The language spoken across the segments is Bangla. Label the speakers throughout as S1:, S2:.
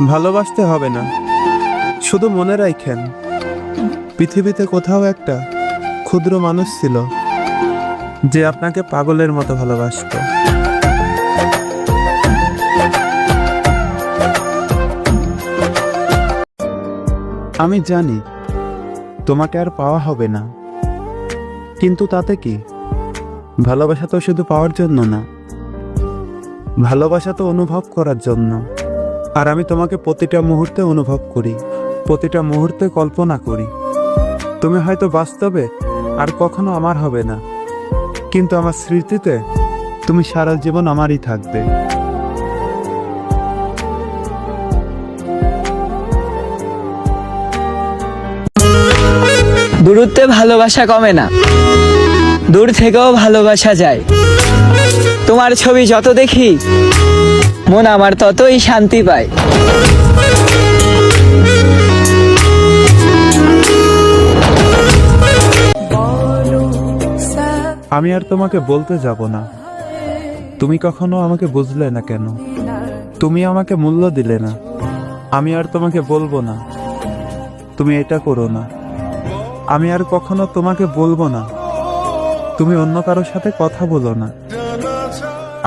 S1: ভালোবাসতে হবে না, শুধু মনে রাখেন পৃথিবীতে কোথাও একটা ক্ষুদ্র মানুষ ছিল যে আপনাকে পাগলের মতো ভালোবাসতো। আমি জানি তোমাকে আর পাওয়া হবে না, কিন্তু তাতে কি? ভালোবাসা তো শুধু পাওয়ার জন্য না, ভালোবাসা তো অনুভব করার জন্য। আর আমি তোমাকে প্রতিটা মুহূর্তে অনুভব করি, প্রতিটা মুহূর্তে কল্পনা করি। তুমি হয়তো বাস্তবে আর কখনো আমার হবে না, কিন্তু আমার স্মৃতিতে তুমি সারা জীবন আমারই থাকবে।
S2: দূরত্বে ভালোবাসা কমে না, দূর থেকেও ভালোবাসা যায়। তোমার ছবি যত দেখি মন আমার ততই শান্তি পায়।
S1: আমি আর তোমাকে বলতে যাব না, তুমি কখনো আমাকে বুঝলে না কেন, তুমি আমাকে মূল্য দিলে না। আমি আর তোমাকে বলবো না তুমি এটা করো না, আমি আর কখনো তোমাকে বলবো না তুমি অন্য কারোর সাথে কথা বলো না।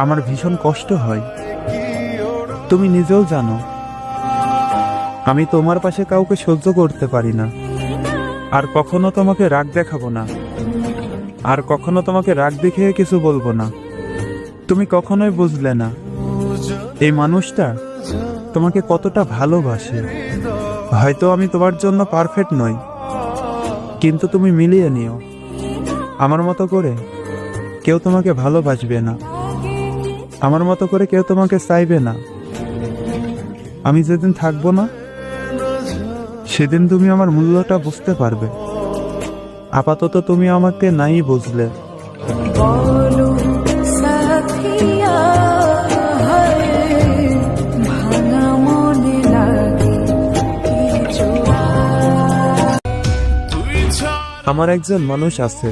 S1: আমার ভীষণ কষ্ট হয়, তুমি নিজেও জানো। আমি তোমার পাশে কাউকে সহ্য করতে পারি না। আর কখনো তোমাকে রাগ দেখাবো না, আর কখনো তোমাকে রাগ দেখিয়ে কিছু বলবো না। তুমি কখনোই বুঝলে না এই মানুষটা তোমাকে কতটা ভালোবাসে। হয়তো আমি তোমার জন্য পারফেক্ট নই, কিন্তু তুমি মিলিয়ে নিও। আমার মতো করে কেউ তোমাকে ভালোবাসবে না, আমার মতো করে কেউ তোমাকে চাইবে না। আমি যেদিন থাকবো না সেদিন তুমি আমার মূল্যটা বুঝতে পারবে। আপাতত তুমি আমাকে নাই বুঝলে। আমার একজন মানুষ আছে,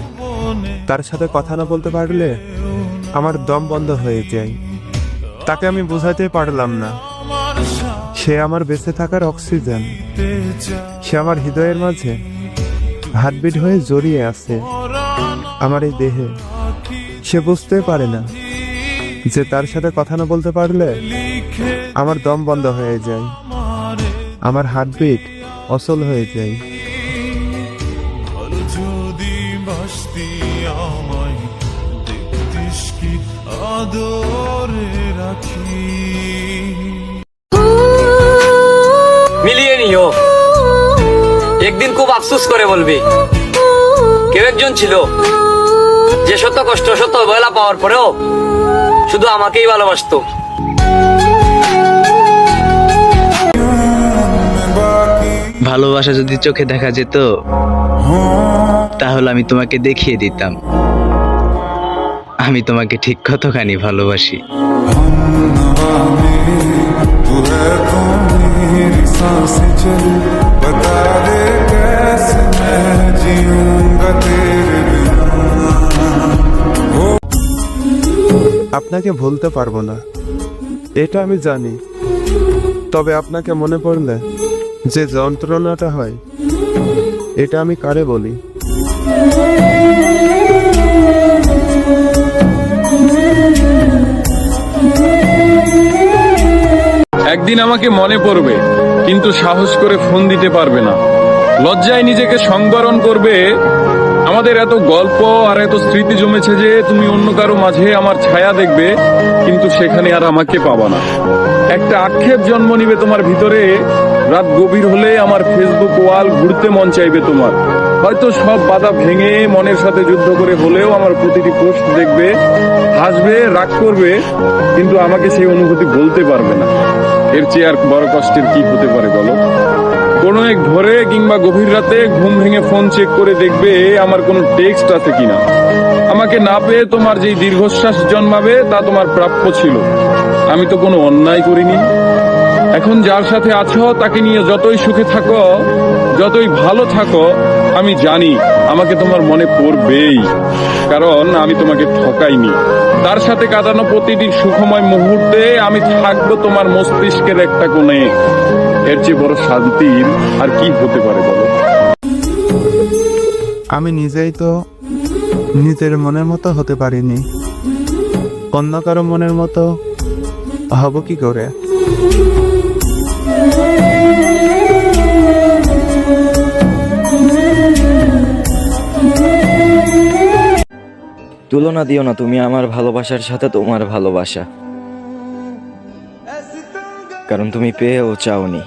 S1: তার সাথে কথা না বলতে পারলে আমার দম বন্ধ হয়ে যায়। তাকে আমি বোঝাতে পারলাম না সে আমার বেঁচে থাকার অক্সিজেন। সে আমার হৃদয়ের মাঝে হার্টবিট হয়ে জড়িয়ে আছে আমার এই দেহে। সে বুঝতে পারে না যে তার সাথে কথা না বলতে পারলে আমার দম বন্ধ হয়ে যায়, আমার হার্টবিট অচল হয়ে যায়।
S2: মিলিয়ে নিও, একদিন খুব আফসোস করে বলবি কেউ একজন ছিল যে সত্য কষ্ট সত্য অবহেলা পাওয়ার পরেও শুধু আমাকেই ভালোবাসতো।
S3: ভালোবাসা যদি চোখে দেখা যেত তাহলে আমি তোমাকে দেখিয়ে দিতাম আমি তোমাকে ঠিক কতখানি ভালোবাসি।
S1: আপনাকে ভুলতে পারবো না, এটা আমি জানি। তবে আপনাকে মনে পড়লে যে যন্ত্রণাটা হয়, এটা আমি কারে বলি?
S4: একদিন আমাকে মনে পড়বে, কিন্তু সাহস করে ফোন দিতে পারবে না। লজ্জায় নিজেকে সংবরণ করবে। আমাদের এত গল্প আর এত স্মৃতি জমেছে যে তুমি অন্য কারো মাঝে আমার ছায়া দেখবে, কিন্তু সেখানে আর আমাকে পাবা না। একটা আক্ষেপ জন্ম নিবে তোমার ভিতরে। রাত গভীর হলে আমার ফেসবুক ওয়াল ঘুরতে মন চাইবে তোমার। হয়তো সব বাধা ভেঙে মনের সাথে যুদ্ধ করে হলেও আমার প্রতিটি পোস্ট দেখবে, হাসবে, রাগ করবে, কিন্তু আমাকে সেই অনুভূতি বলতে পারবে না। এর চেয়ে আর বড় কষ্টের কি হতে পারে বলো? কোনো এক ভোরে কিংবা গভীর রাতে ঘুম ভেঙে ফোন চেক করে দেখবে আমার কোনো টেক্সট আছে কিনা। আমাকে না পেয়ে তোমার যেই দীর্ঘশ্বাস জন্মাবে তা তোমার প্রাপ্য ছিল। আমি তো কোনো অন্যায় করিনি। এখন যার সাথে আছো তাকে নিয়ে যতই সুখে থাকো, যতই ভালো থাকো, আমি জানি আমাকে তোমার মনে পড়বেই, কারণ আমি তোমাকে ঠকাইনি। তার সাথে কাটানো প্রতিটি সুখময় মুহূর্তে আমি থাকবো তোমার মস্তিষ্কের একটা কোণে। এর চেয়ে বড় শান্তির আর কি হতে পারে বলো?
S1: আমি নিজেই তো নিজের মনের মতো হতে পারিনি, অন্য কারো মনের মতো হব কি করে?
S5: তুলনা দিও না তুমি আমার ভালোবাসার সাথে তোমার ভালোবাসা, কারণ তুমি পেয়েও চাওনি,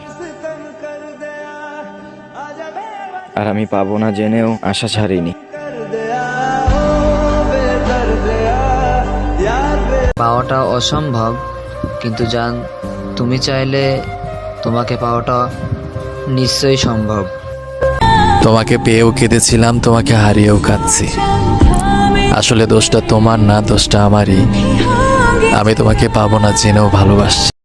S5: আর আমি পাবো না জেনেও আশা ছাড়িনি।
S6: পাওয়াটা অসম্ভব, কিন্তু জান তুমি চাইলে তোমাকে পাওয়াটা নিশ্চয়ই সম্ভব।
S7: তোমাকে পেয়েও কেঁদেছিলাম, তোমাকে হারিয়েও কাঁদছি। আসলে দোষটা তোমার না, দোষটা আমারই। আমি তোমাকে পাবো না জেনেও ভালোবাসছি।